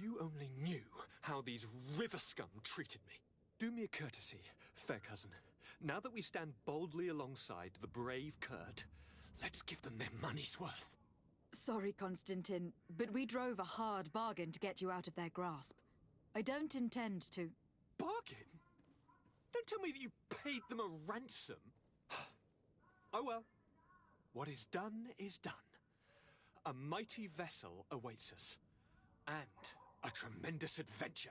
you only knew how these river scum treated me. Do me a courtesy, fair cousin. Now that we stand boldly alongside the brave Kurt, let's give them their money's worth. Sorry, Constantin, but we drove a hard bargain to get you out of their grasp. I don't intend to... Bargain? Don't tell me that you paid them a ransom. Oh well. What is done is done. A mighty vessel awaits us. And a tremendous adventure.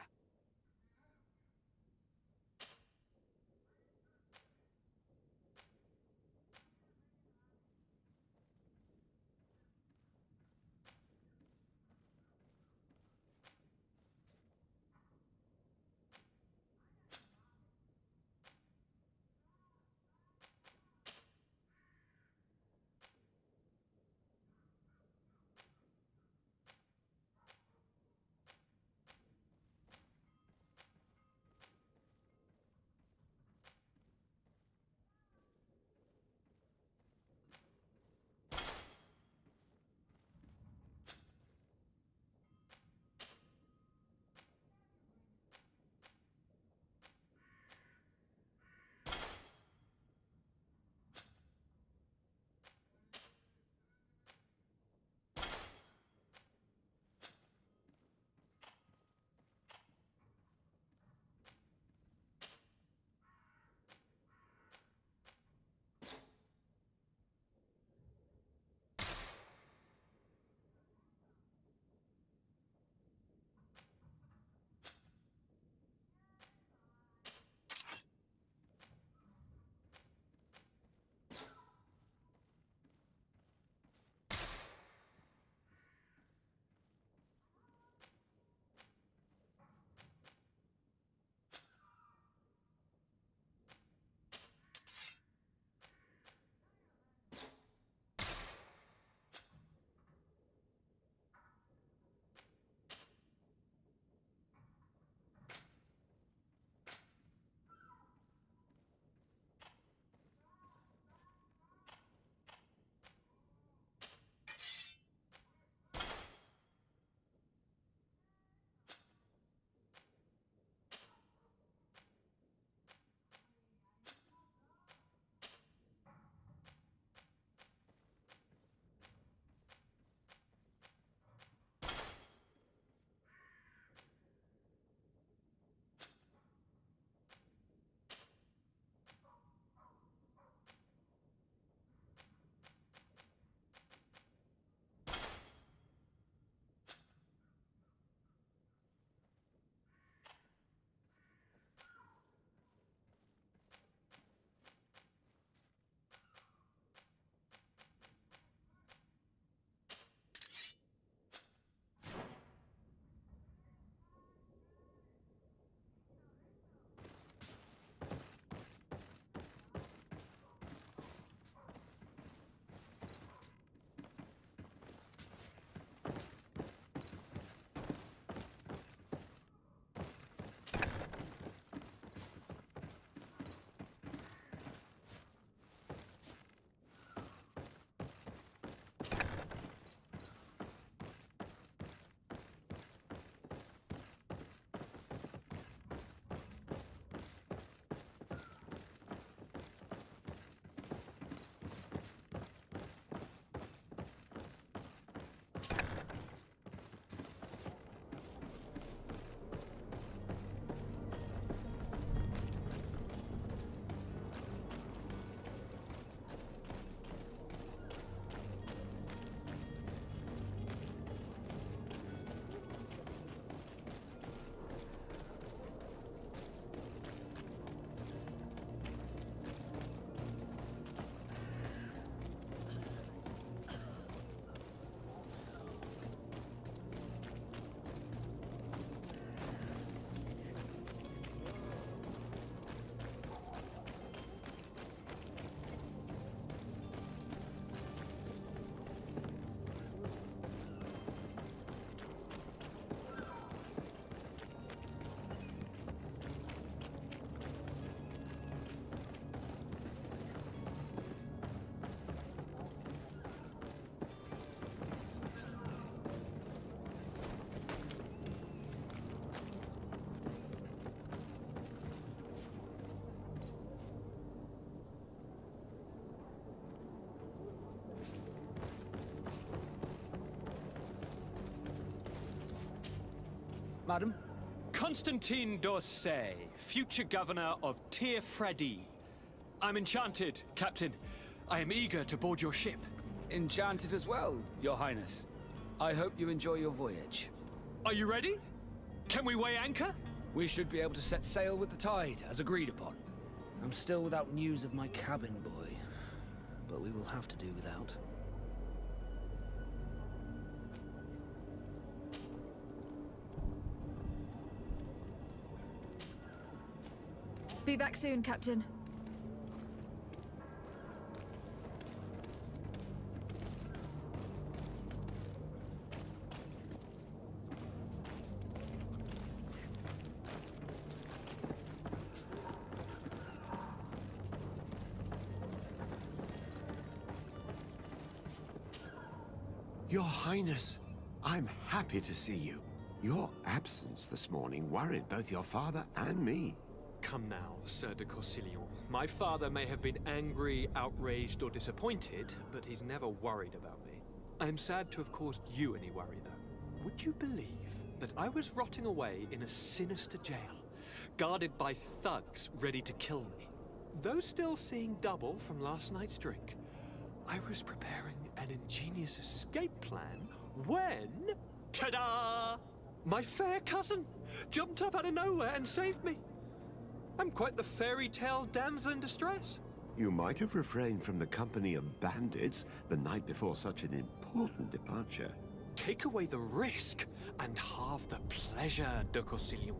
madam? Constantine d'Orsay, future governor of Tir Fredi. I'm enchanted, Captain. I am eager to board your ship. Enchanted as well, Your Highness. I hope you enjoy your voyage. Are you ready? Can we weigh anchor? We should be able to set sail with the tide, as agreed upon. I'm still without news of my cabin boy, but we will have to do without. Be back soon, Captain. Your Highness, I'm happy to see you. Your absence this morning worried both your father and me. Come now, Sir de Corsilion. My father may have been angry, outraged, or disappointed, but he's never worried about me. I am sad to have caused you any worry, though. Would you believe that I was rotting away in a sinister jail, guarded by thugs ready to kill me? Though still seeing double from last night's drink, I was preparing an ingenious escape plan when... ta-da! My fair cousin jumped up out of nowhere and saved me. I'm quite the fairy tale damsel in distress. You might have refrained from the company of bandits the night before such an important departure. Take away the risk and halve the pleasure, de Corsilion.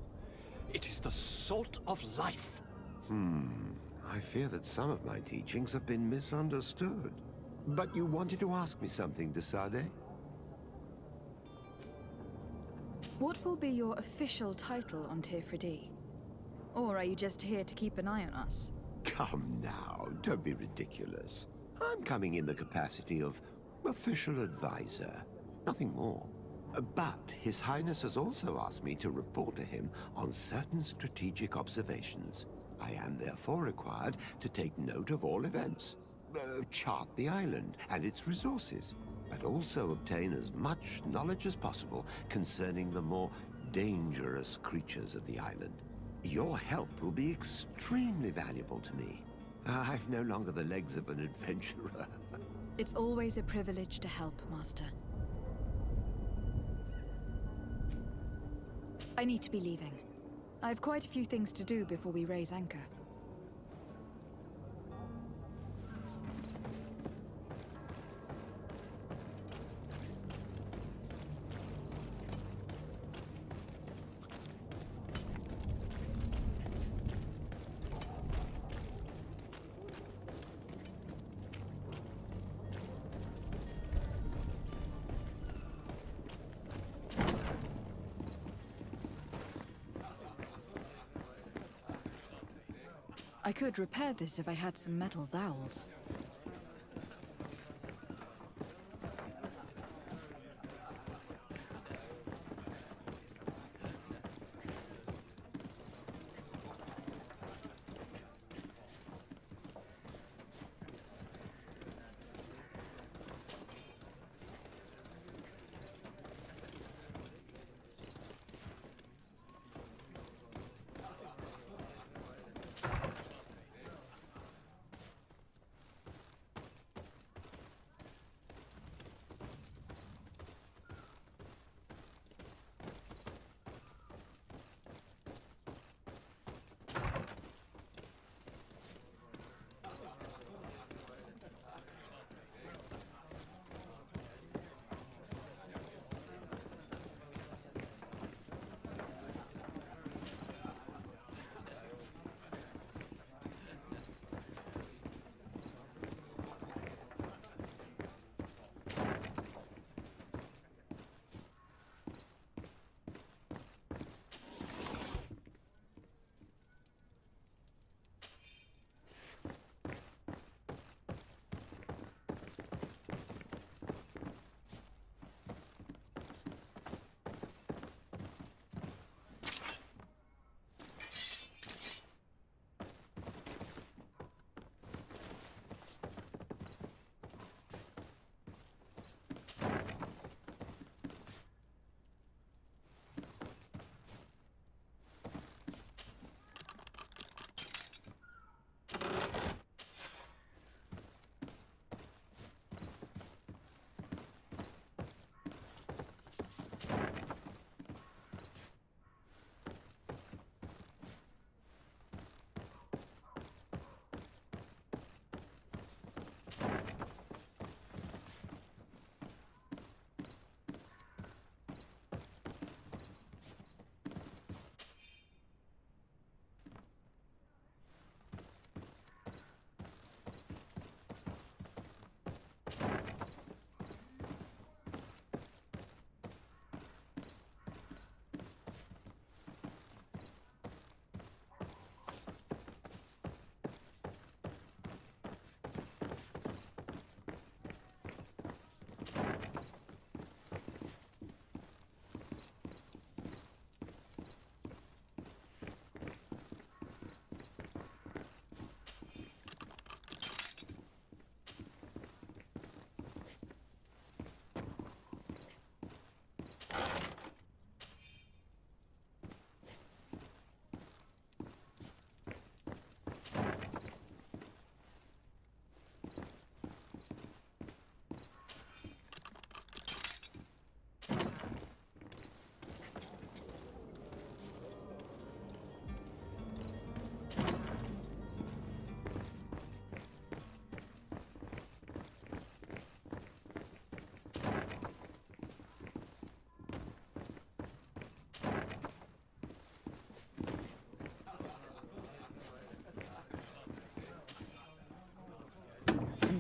It is the salt of life. I fear that some of my teachings have been misunderstood. But you wanted to ask me something, de Sade? What will be your official title on Tir Fredi? Or are you just here to keep an eye on us? Come now, don't be ridiculous. I'm coming in the capacity of official advisor, nothing more. But His Highness has also asked me to report to him on certain strategic observations. I am therefore required to take note of all events, chart the island and its resources, but also obtain as much knowledge as possible concerning the more dangerous creatures of the island. Your help will be extremely valuable to me. I've no longer the legs of an adventurer. It's always a privilege to help, Master. I need to be leaving. I have quite a few things to do before we raise anchor. I could repair this if I had some metal dowels.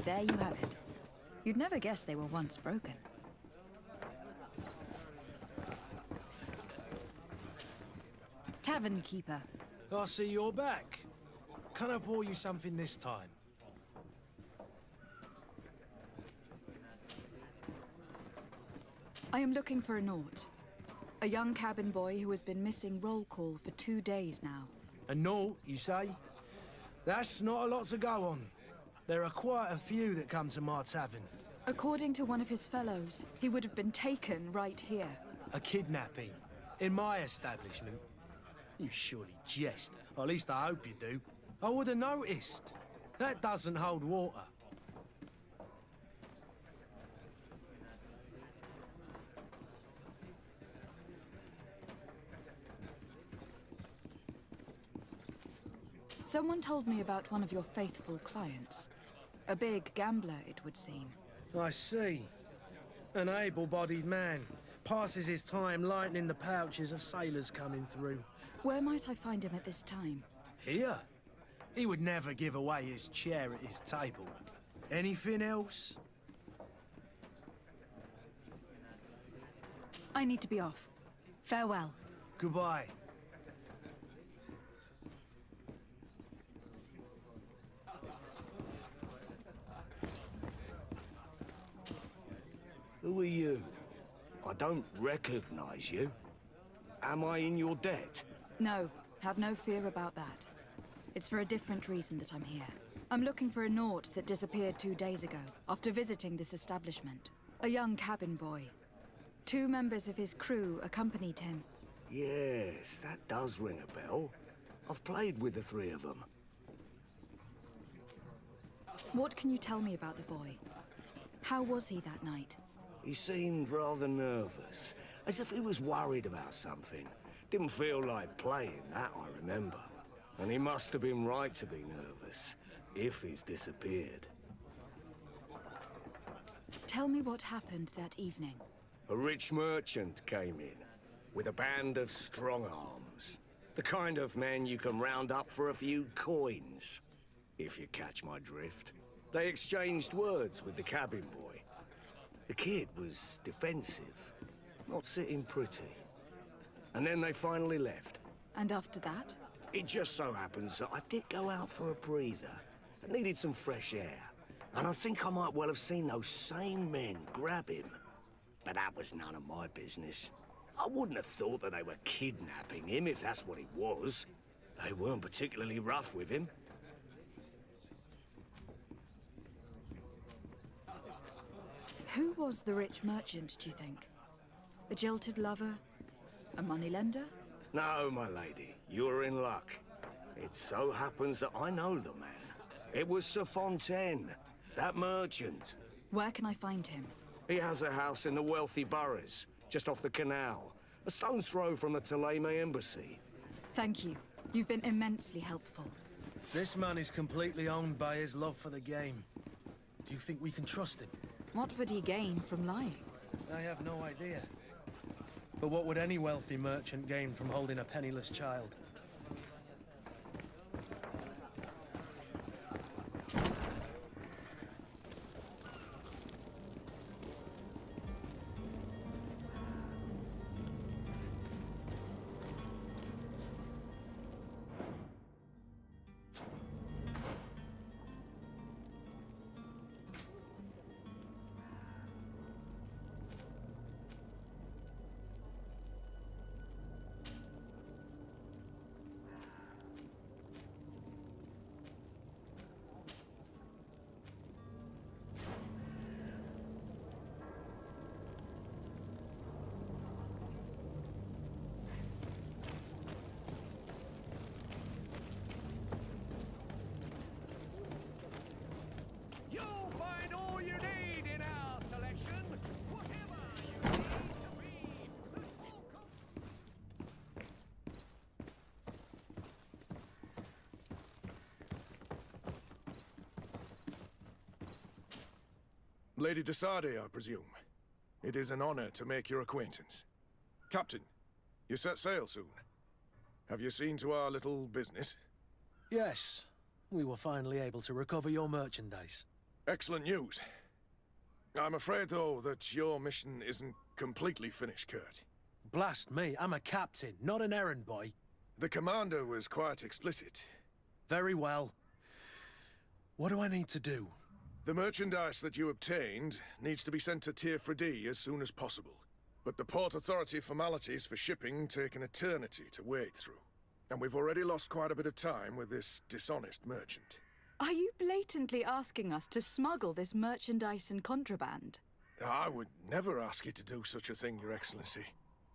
there you have it. You'd never guess they were once broken. Tavern keeper. I see you're back. Can I pour you something this time? I am looking for a Naut. A young cabin boy who has been missing roll call for 2 days now. A Naut, you say? That's not a lot to go on. There are quite a few that come to my tavern. According to one of his fellows, he would have been taken right here. A kidnapping. In my establishment. You surely jest. Or at least I hope you do. I would have noticed. That doesn't hold water. Someone told me about one of your faithful clients. A big gambler, it would seem. I see. An able-bodied man. Passes his time lightening the pouches of sailors coming through. Where might I find him at this time? Here? He would never give away his chair at his table. Anything else? I need to be off. Farewell. Goodbye. Who are you? I don't recognize you. Am I in your debt? No, have no fear about that. It's for a different reason that I'm here. I'm looking for a Naut that disappeared 2 days ago, after visiting this establishment. A young cabin boy. 2 members of his crew accompanied him. Yes, that does ring a bell. I've played with the 3 of them. What can you tell me about the boy? How was he that night? He seemed rather nervous, as if he was worried about something. Didn't feel like playing, that I remember. And he must have been right to be nervous, if he's disappeared. Tell me what happened that evening. A rich merchant came in, with a band of strong arms. The kind of men you can round up for a few coins, if you catch my drift. They exchanged words with the cabin boy. The kid was defensive, not sitting pretty. And then they finally left. And after that? It just so happens that I did go out for a breather. I needed some fresh air. And I think I might well have seen those same men grab him. But that was none of my business. I wouldn't have thought that they were kidnapping him if that's what he was. They weren't particularly rough with him. Who was the rich merchant, do you think? A jilted lover? A moneylender? No, my lady, you're in luck. It so happens that I know the man. It was Sir Fontaine, that merchant. Where can I find him? He has a house in the wealthy boroughs, just off the canal. A stone's throw from the Thélème embassy. Thank you. You've been immensely helpful. This man is completely owned by his love for the game. Do you think we can trust him? What would he gain from lying? I have no idea. But what would any wealthy merchant gain from holding a penniless child? You'll find all you need in our selection. Whatever you need to read. The talk of... Lady de Sardet, I presume. It is an honor to make your acquaintance. Captain, you set sail soon. Have you seen to our little business? Yes. We were finally able to recover your merchandise. Excellent news. I'm afraid, though, that your mission isn't completely finished, Kurt. Blast me, I'm a captain, not an errand boy. The commander was quite explicit. Very well. What do I need to do? The merchandise that you obtained needs to be sent to Tier D as soon as possible. But the Port Authority formalities for shipping take an eternity to wade through. And we've already lost quite a bit of time with this dishonest merchant. Are you blatantly asking us to smuggle this merchandise and contraband? I would never ask you to do such a thing, Your Excellency.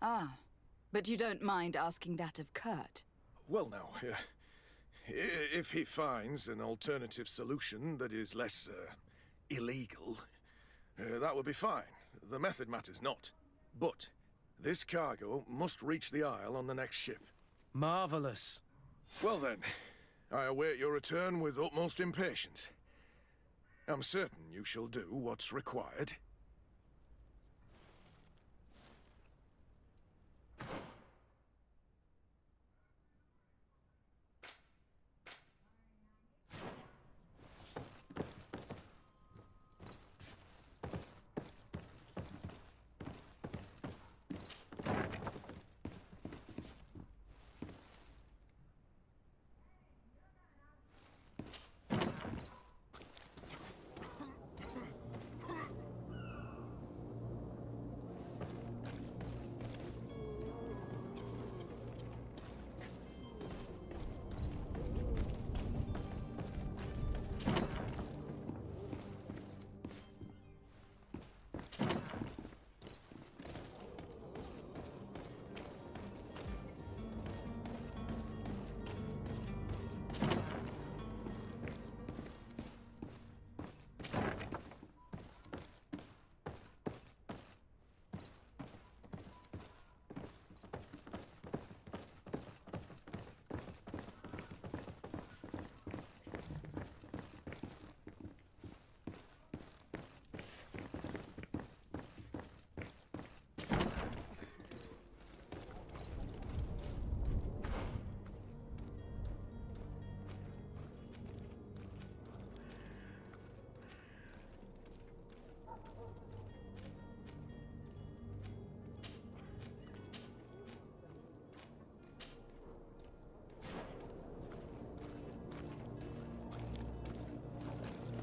Ah, but you don't mind asking that of Kurt? Well, now, if he finds an alternative solution that is less, illegal, that would be fine. The method matters not. But this cargo must reach the Isle on the next ship. Marvelous. Well then, I await your return with utmost impatience. I'm certain you shall do what's required.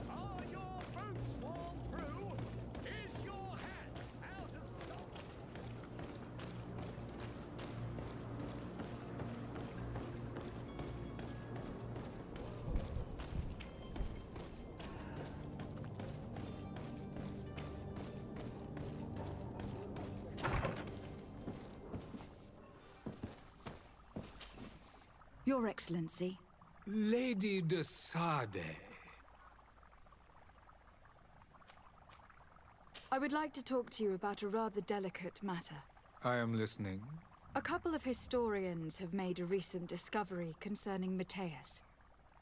Are your boots worn through? Is your hat out of stock? Your Excellency. Lady de Sade. I would like to talk to you about a rather delicate matter. I am listening. A couple of historians have made a recent discovery concerning Matthias,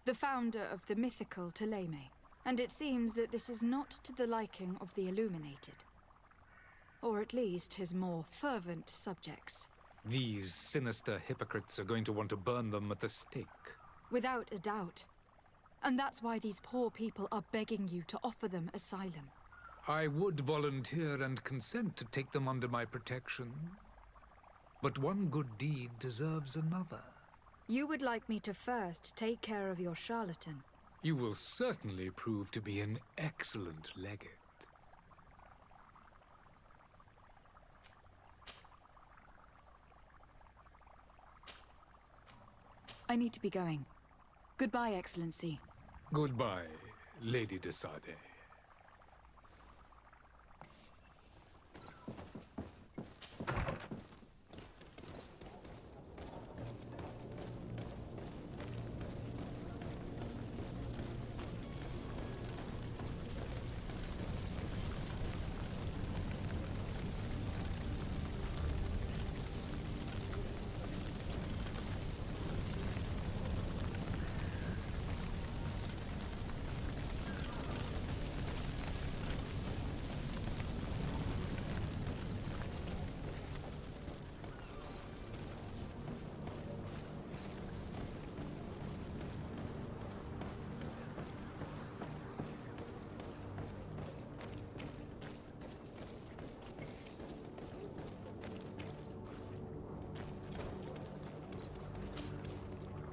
the founder of the mythical Thélème, and it seems that this is not to the liking of the Illuminated. Or at least his more fervent subjects. These sinister hypocrites are going to want to burn them at the stake. Without a doubt. And that's why these poor people are begging you to offer them asylum. I would volunteer and consent to take them under my protection. But one good deed deserves another. You would like me to first take care of your charlatan. You will certainly prove to be an excellent legate. I need to be going. Goodbye, Excellency. Goodbye, Lady de Sade.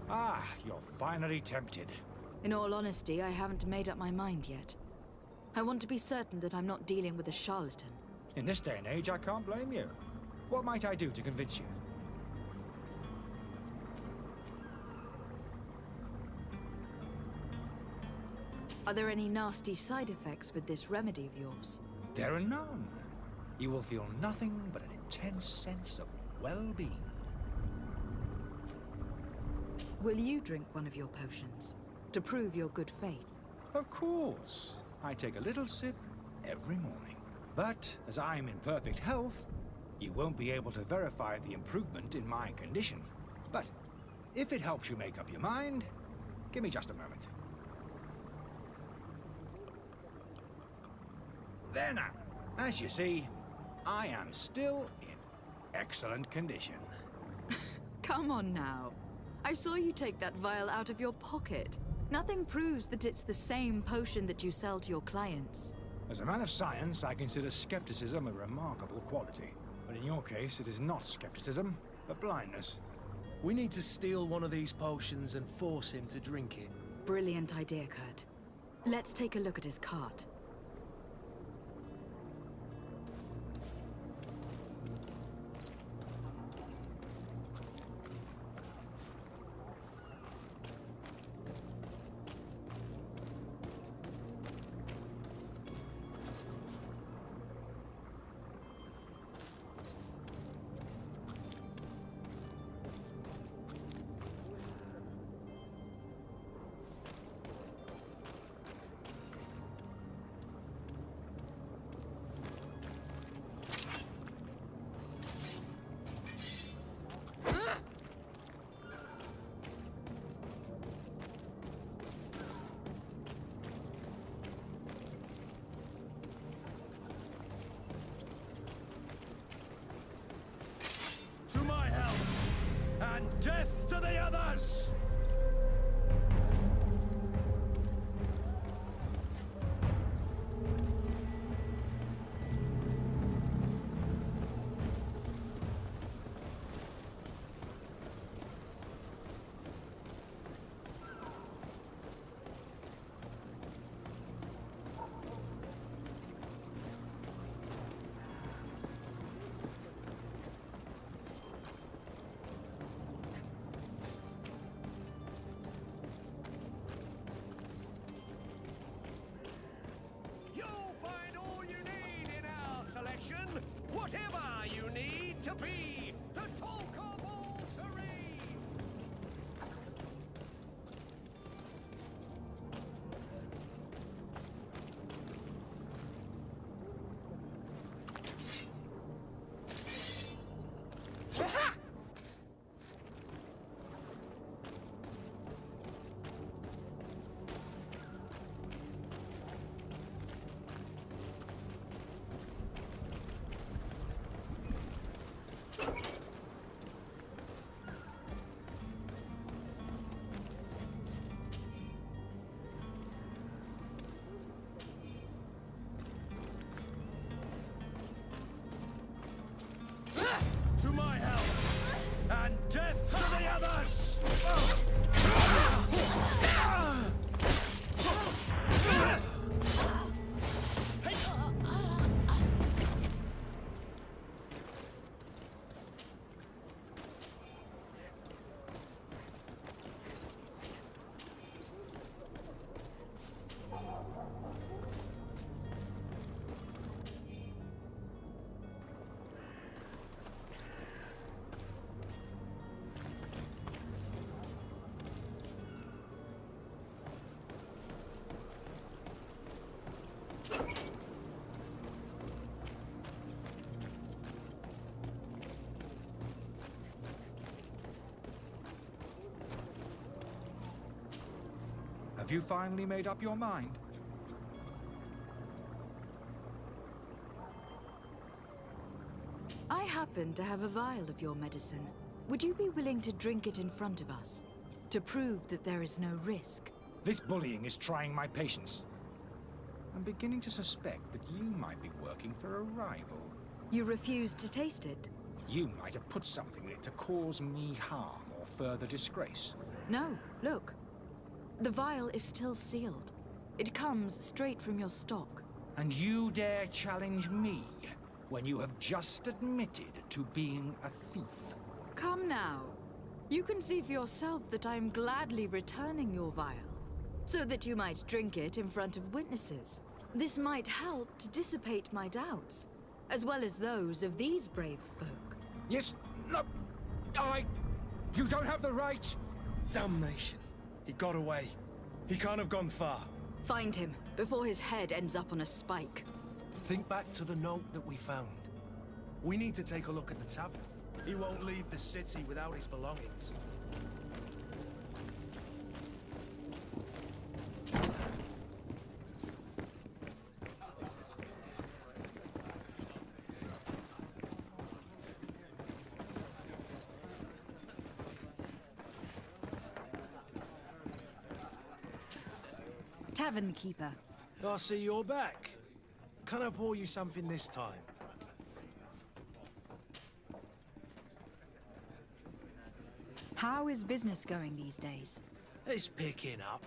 Ah, you're finally tempted. In all honesty, I haven't made up my mind yet. I want to be certain that I'm not dealing with a charlatan. In this day and age, I can't blame you. What might I do to convince you? Are there any nasty side effects with this remedy of yours? There are none. You will feel nothing but an intense sense of well-being. Will you drink one of your potions to prove your good faith? Of course. I take a little sip every morning. But as I'm in perfect health, you won't be able to verify the improvement in my condition. But if it helps you make up your mind, give me just a moment. There now. As you see, I am still in excellent condition. Come on now. I saw you take that vial out of your pocket. Nothing proves that it's the same potion that you sell to your clients. As a man of science, I consider skepticism a remarkable quality. But in your case, it is not skepticism, but blindness. We need to steal one of these potions and force him to drink it. Brilliant idea, Kurt. Let's take a look at his cart. To my health, and death to the others! Whatever you need to be, the talk of all serene. To my health, and death to the others! Have you finally made up your mind? I happen to have a vial of your medicine. Would you be willing to drink it in front of us? To prove that there is no risk? This bullying is trying my patience. I'm beginning to suspect that you might be working for a rival. You refuse to taste it? You might have put something in it to cause me harm or further disgrace. No, look. The vial is still sealed. It comes straight from your stock. And you dare challenge me when you have just admitted to being a thief? Come now. You can see for yourself that I am gladly returning your vial, so that you might drink it in front of witnesses. This might help to dissipate my doubts, as well as those of these brave folk. Yes, no, You don't have the right! Damnation. He got away. He can't have gone far. Find him, before his head ends up on a spike. Think back to the note that we found. We need to take a look at the tavern. He won't leave the city without his belongings. Tavern keeper. I see you're back. Can I pour you something this time? How is business going these days? It's picking up.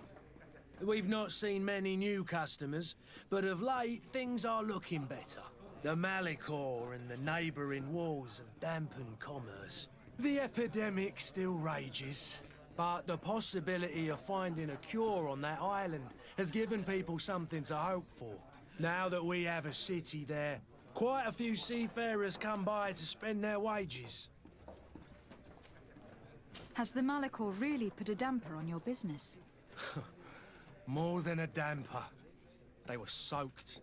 We've not seen many new customers, but of late things are looking better. The Malicor and the neighbouring wars have dampened commerce. The epidemic still rages, but the possibility of finding a cure on that island has given people something to hope for. Now that we have a city there, quite a few seafarers come by to spend their wages. Has the Malicor really put a damper on your business? More than a damper. They were soaked.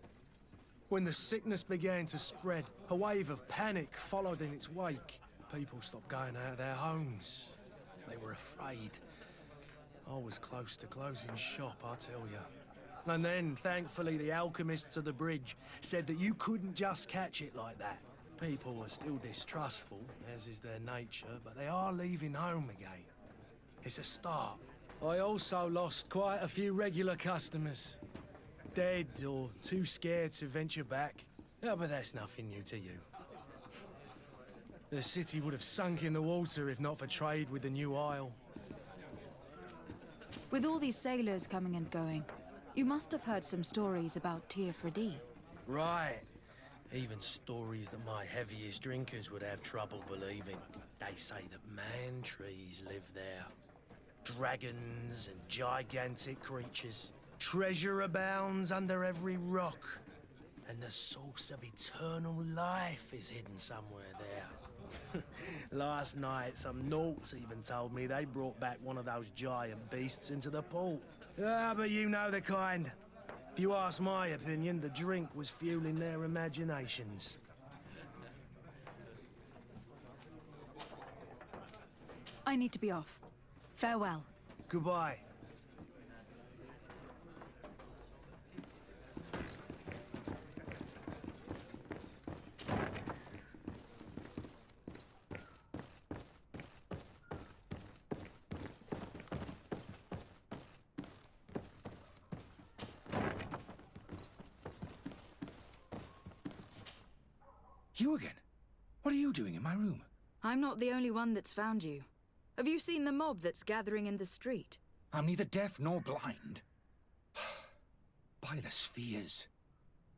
When the sickness began to spread, a wave of panic followed in its wake. People stopped going out of their homes. They were afraid. I was close to closing shop, I tell you. And then, thankfully, the alchemists of the bridge said that you couldn't just catch it like that. People are still distrustful, as is their nature, but they are leaving home again. It's a start. I also lost quite a few regular customers. Dead or too scared to venture back. Yeah, but that's nothing new to you. The city would have sunk in the water if not for trade with the New Isle. With all these sailors coming and going, you must have heard some stories about Tir Fradee. Right. Even stories that my heaviest drinkers would have trouble believing. They say that man-trees live there. Dragons and gigantic creatures. Treasure abounds under every rock. And the source of eternal life is hidden somewhere there. Last night, some Nauts even told me they brought back one of those giant beasts into the port. Ah, but you know the kind. If you ask my opinion, the drink was fueling their imaginations. I need to be off. Farewell. Goodbye. You again? What are you doing in my room? I'm not the only one that's found you. Have you seen the mob that's gathering in the street? I'm neither deaf nor blind. By the spheres.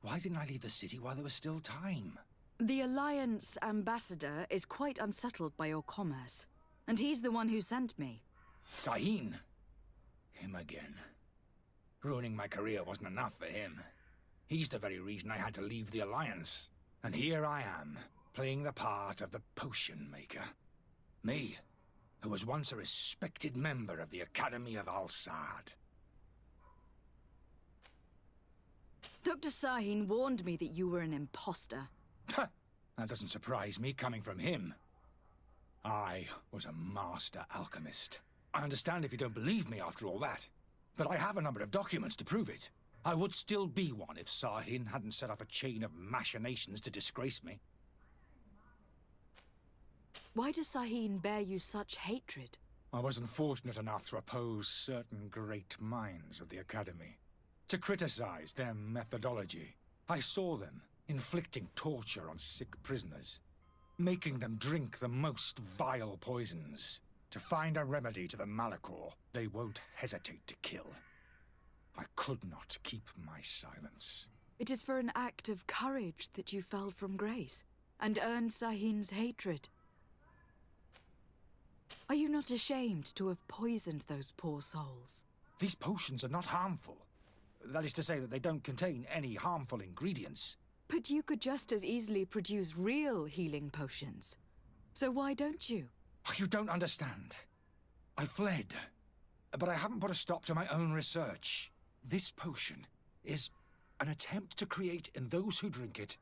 Why didn't I leave the city while there was still time? The Alliance ambassador is quite unsettled by your commerce. And he's the one who sent me. Sahin. Him again. Ruining my career wasn't enough for him. He's the very reason I had to leave the Alliance. And here I am, playing the part of the potion maker. Me, who was once a respected member of the Academy of Al-Saad. Dr. Sahin warned me that you were an imposter. That doesn't surprise me, coming from him. I was a master alchemist. I understand if you don't believe me after all that, but I have a number of documents to prove it. I would still be one if Sahin hadn't set off a chain of machinations to disgrace me. Why does Sahin bear you such hatred? I was unfortunate enough to oppose certain great minds of the Academy. To criticize their methodology. I saw them inflicting torture on sick prisoners. Making them drink the most vile poisons. To find a remedy to the Malachor, they won't hesitate to kill. I could not keep my silence. It is for an act of courage that you fell from grace and earned Sahin's hatred. Are you not ashamed to have poisoned those poor souls? These potions are not harmful. That is to say that they don't contain any harmful ingredients. But you could just as easily produce real healing potions. So why don't you? You don't understand. I fled, but I haven't put a stop to my own research. This potion is an attempt to create in those who drink it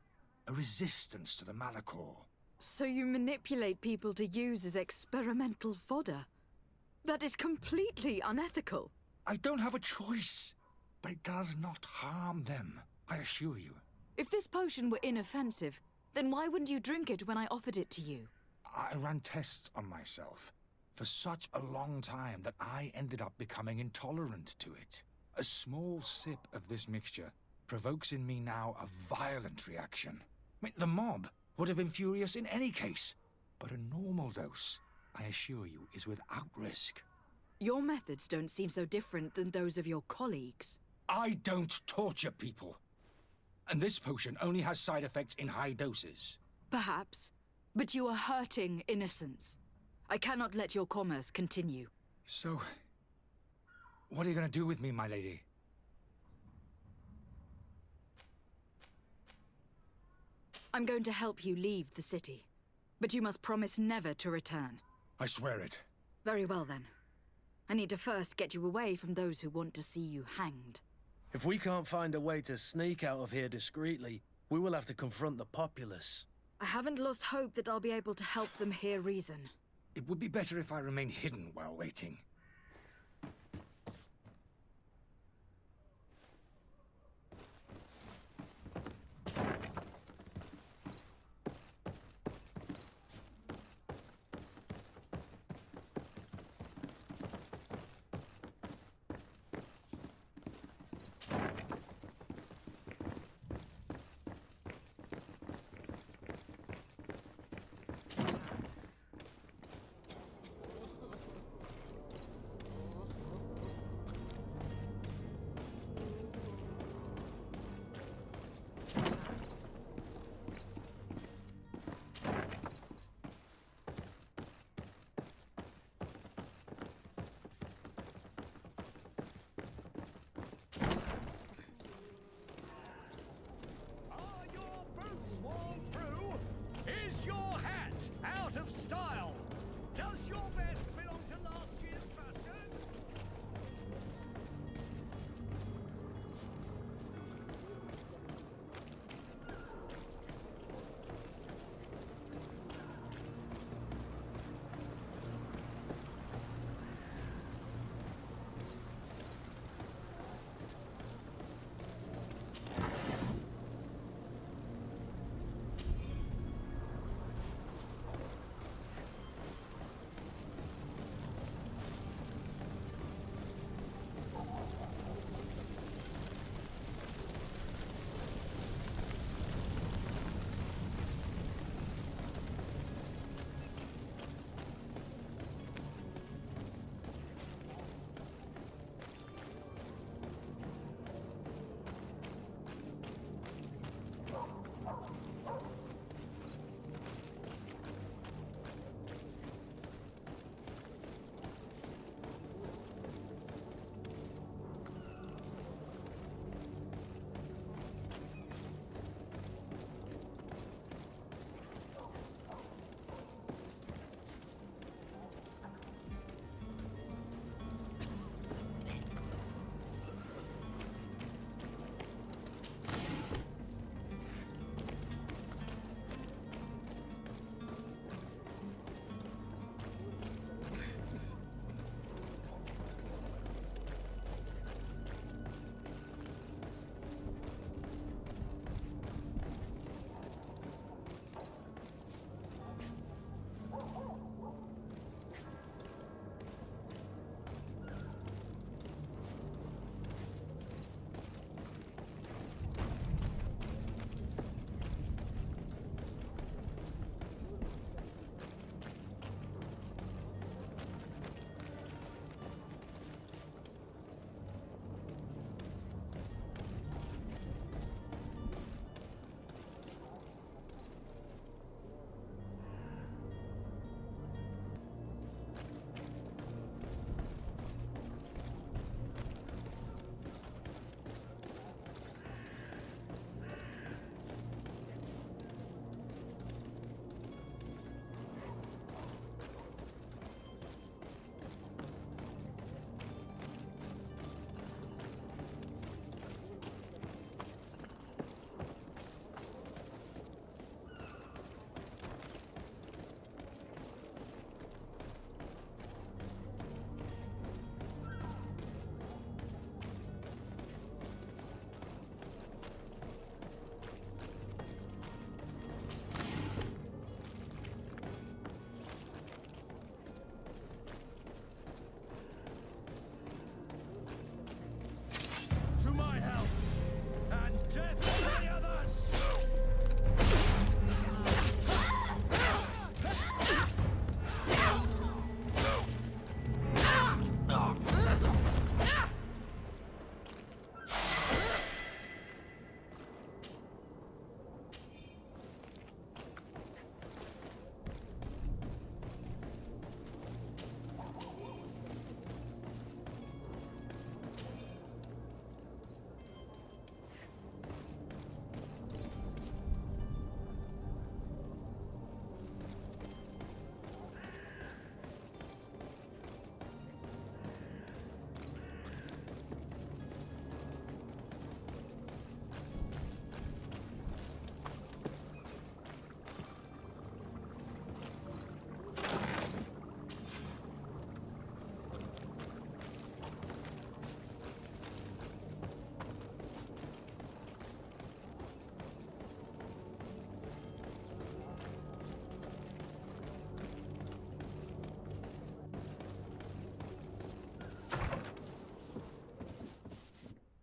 a resistance to the Malachor. So you manipulate people to use as experimental fodder? That is completely unethical. I don't have a choice, but it does not harm them, I assure you. If this potion were inoffensive, then why wouldn't you drink it when I offered it to you? I ran tests on myself for such a long time that I ended up becoming intolerant to it. A small sip of this mixture provokes in me now a violent reaction. I mean, the mob would have been furious in any case, but a normal dose, I assure you, is without risk. Your methods don't seem so different than those of your colleagues. I don't torture people. And this potion only has side effects in high doses. Perhaps, but you are hurting innocents. I cannot let your commerce continue. So, what are you going to do with me, my lady? I'm going to help you leave the city, but you must promise never to return. I swear it. Very well then. I need to first get you away from those who want to see you hanged. If we can't find a way to sneak out of here discreetly, we will have to confront the populace. I haven't lost hope that I'll be able to help them hear reason. It would be better if I remain hidden while waiting.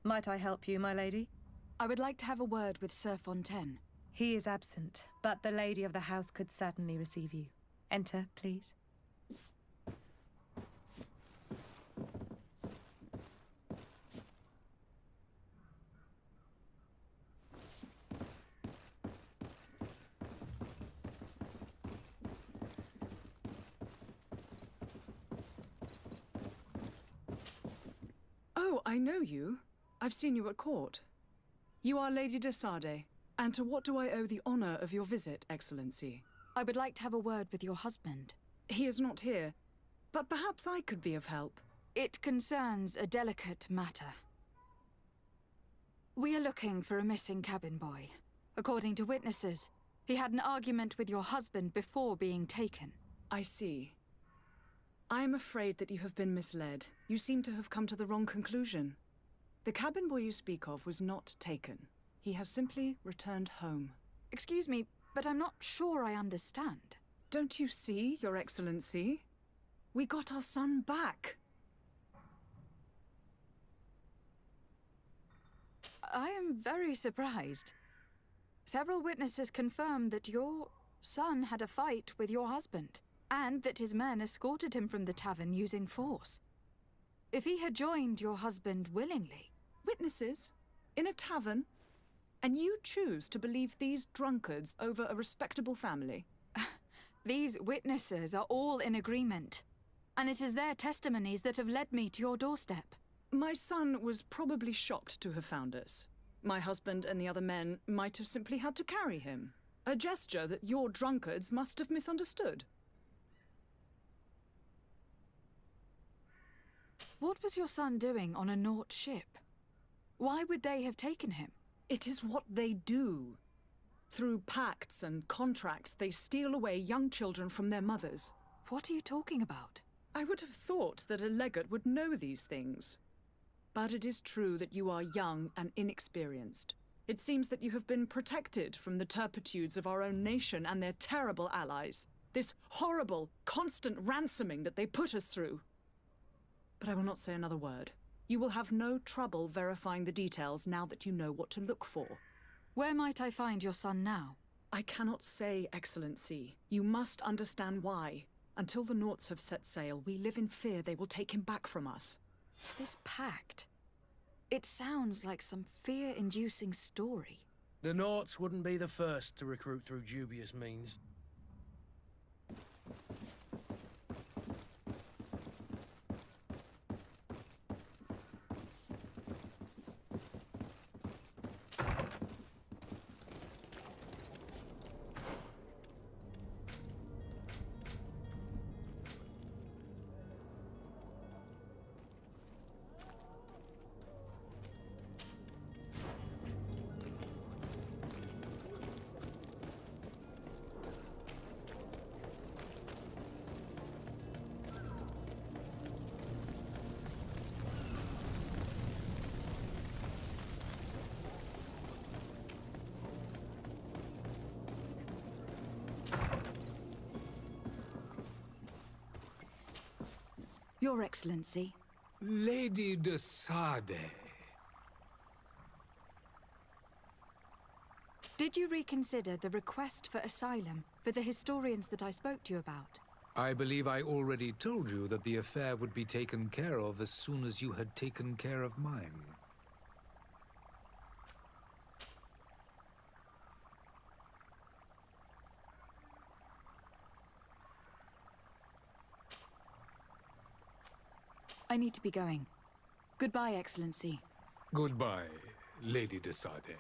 Might I help you, my lady? I would like to have a word with Sir Fontaine. He is absent, but the lady of the house could certainly receive you. Enter, please. Oh, I know you. I've seen you at court. You are Lady de Sardet. And to what do I owe the honor of your visit, Excellency? I would like to have a word with your husband. He is not here, but perhaps I could be of help. It concerns a delicate matter. We are looking for a missing cabin boy. According to witnesses, he had an argument with your husband before being taken. I see. I am afraid that you have been misled. You seem to have come to the wrong conclusion. The cabin boy you speak of was not taken. He has simply returned home. Excuse me, but I'm not sure I understand. Don't you see, Your Excellency? We got our son back. I am very surprised. Several witnesses confirmed that your son had a fight with your husband, and that his men escorted him from the tavern using force. If he had joined your husband willingly... Witnesses? In a tavern? And you choose to believe these drunkards over a respectable family? These witnesses are all in agreement, and it is their testimonies that have led me to your doorstep. My son was probably shocked to have found us. My husband and the other men might have simply had to carry him. A gesture that your drunkards must have misunderstood. What was your son doing on a Naut ship? Why would they have taken him? It is what they do. Through pacts and contracts, they steal away young children from their mothers. What are you talking about? I would have thought that a legate would know these things. But it is true that you are young and inexperienced. It seems that you have been protected from the turpitudes of our own nation and their terrible allies. This horrible, constant ransoming that they put us through. But I will not say another word. You will have no trouble verifying the details now that you know what to look for. Where might I find your son now? I cannot say, Excellency. You must understand why. Until the Nauts have set sail, we live in fear they will take him back from us. This pact... it sounds like some fear-inducing story. The Nauts wouldn't be the first to recruit through dubious means. Your Excellency. Lady de Sardet. Did you reconsider the request for asylum for the historians that I spoke to you about? I believe I already told you that the affair would be taken care of as soon as you had taken care of mine. I need to be going. Goodbye, Excellency. Goodbye, Lady de Sardet.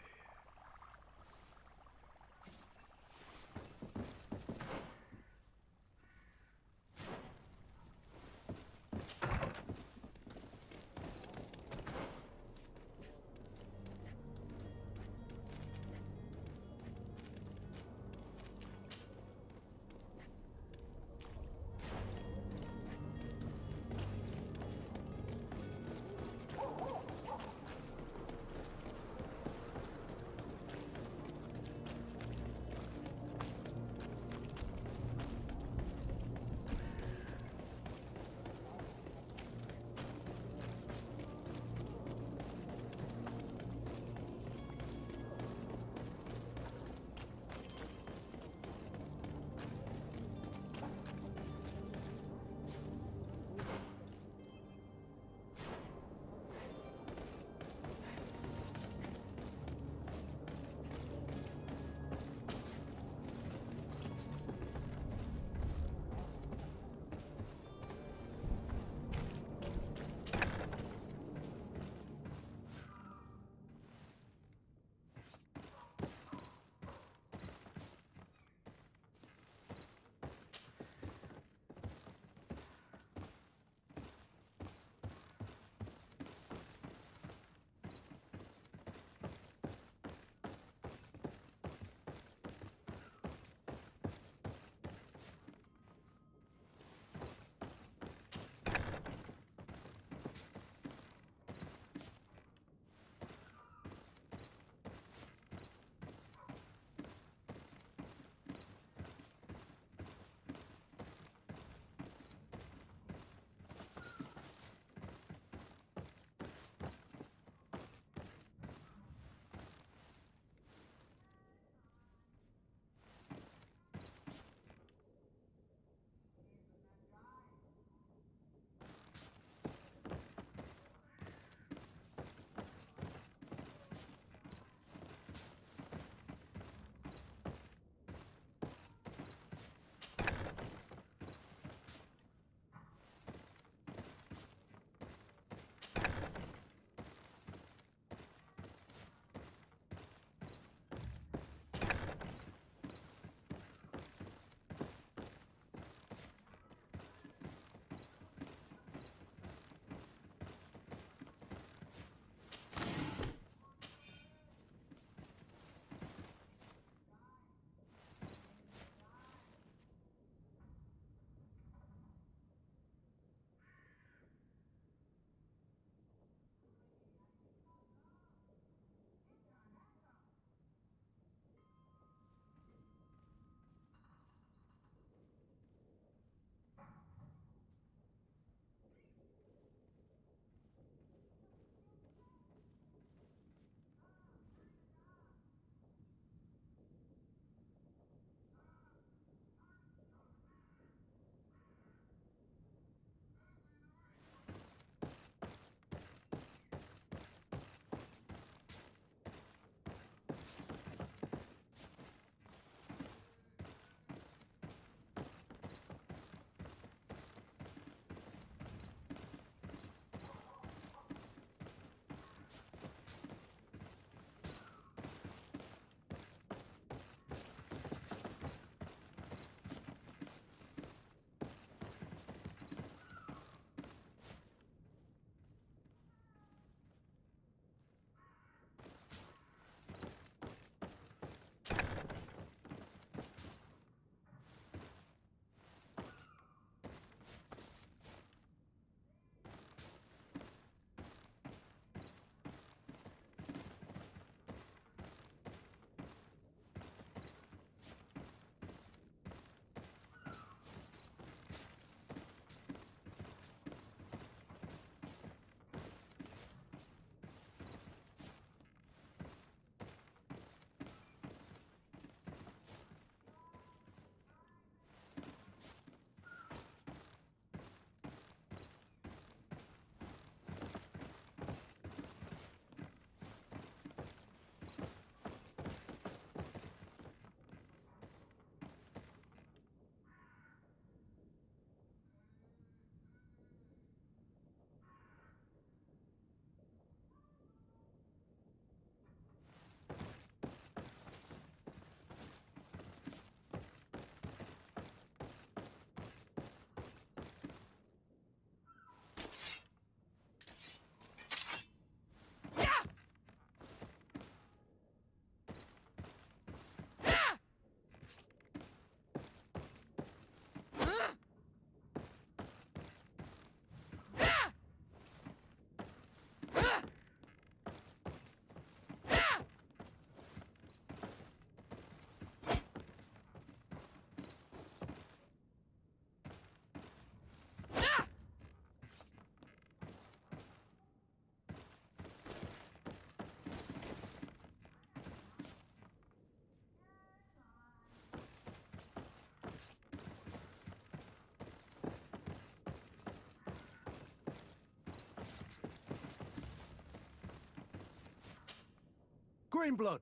Greenblood,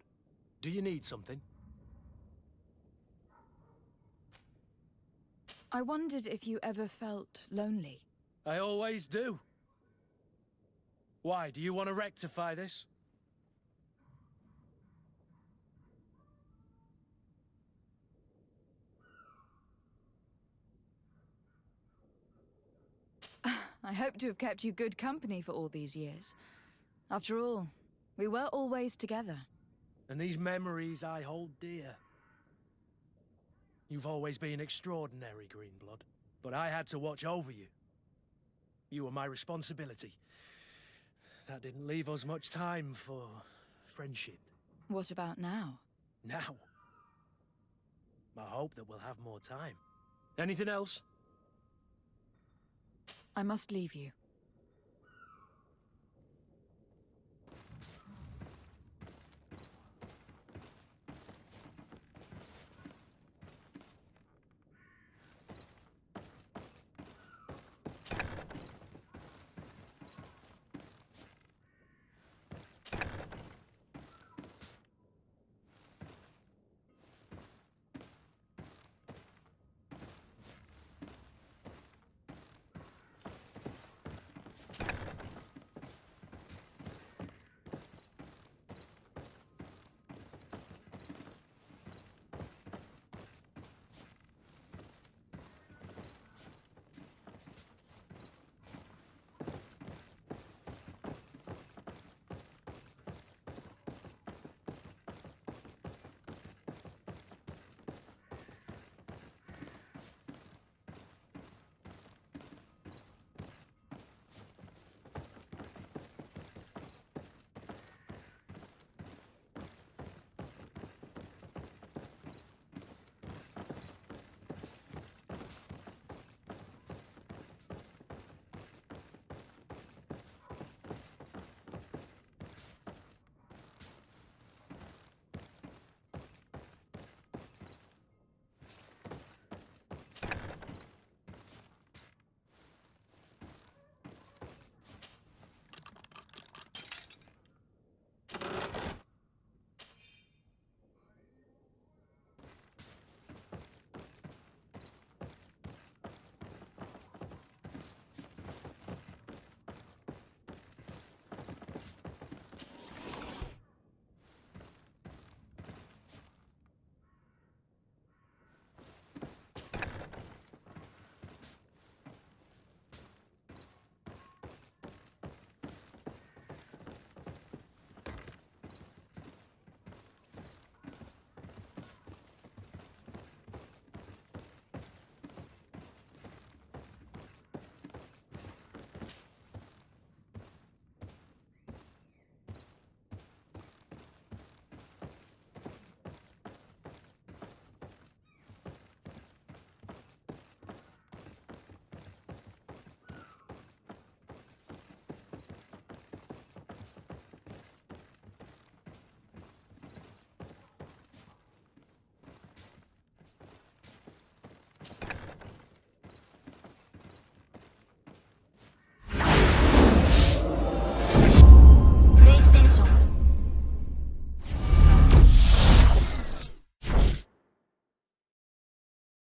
do you need something? I wondered if you ever felt lonely. I always do. Why, do you want to rectify this? I hope to have kept you good company for all these years. After all, we were always together. And these memories I hold dear. You've always been extraordinary, Greenblood, but I had to watch over you. You were my responsibility. That didn't leave us much time for friendship. What about now? Now? I hope that we'll have more time. Anything else? I must leave you.